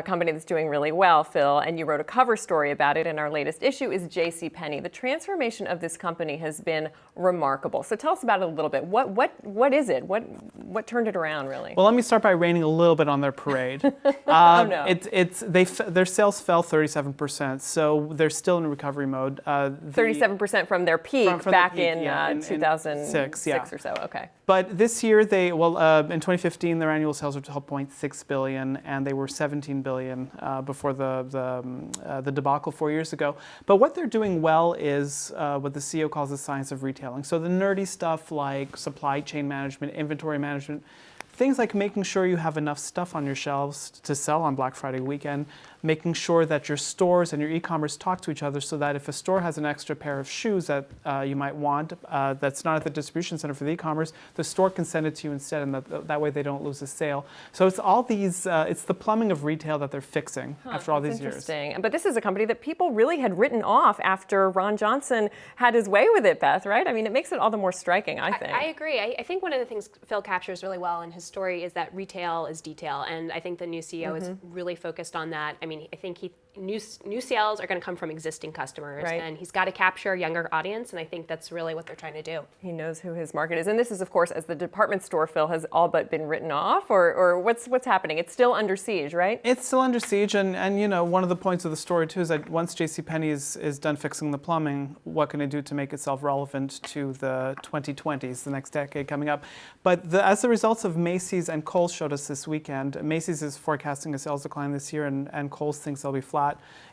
company that's doing really well, Phil, and you wrote a cover story about it in our latest issue, is Penney. The transformation of this company has been remarkable. So tell us about it a little bit. What is it? What turned it around, really? Well, let me start by raining a little bit on their parade. Oh, no. Their sales fell 37%, so they're still in recovery mode. 37% from their peak back in 2006 or so. Okay. But this year, in 2015, their annual sales were 12.6 billion, and they were 17 billion before the debacle 4 years ago. But what they're doing well is what the CEO calls the science of retailing. So the nerdy stuff like supply chain management, inventory management, things like making sure you have enough stuff on your shelves to sell on Black Friday weekend, making sure that your stores and your e-commerce talk to each other so that if a store has an extra pair of shoes that you might want that's not at the distribution center for the e-commerce, the store can send it to you instead, and that way they don't lose a sale. So it's all these, it's the plumbing of retail that they're fixing after all these years. Interesting. But this is a company that people really had written off after Ron Johnson had his way with it, Beth, right? I mean, it makes it all the more striking, I think. I agree. I think one of the things Phil captures really well in his story is that retail is detail, and I think the new CEO is really focused on that. I mean, I think new sales are going to come from existing customers, right, and he's got to capture a younger audience, and I think that's really what they're trying to do. He knows who his market is, and this is, of course, as the department store, Phil, has all but been written off, or what's happening? It's still under siege, right? It's still under siege, and you know, one of the points of the story too is that once JCPenney is done fixing the plumbing, what can it do to make itself relevant to the 2020s, the next decade coming up? But as the results of Macy's and Kohl's showed us this weekend, Macy's is forecasting a sales decline this year, and Kohl's thinks they'll be flat.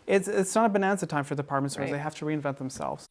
It's not a bonanza time for department stores. Right. They have to reinvent themselves.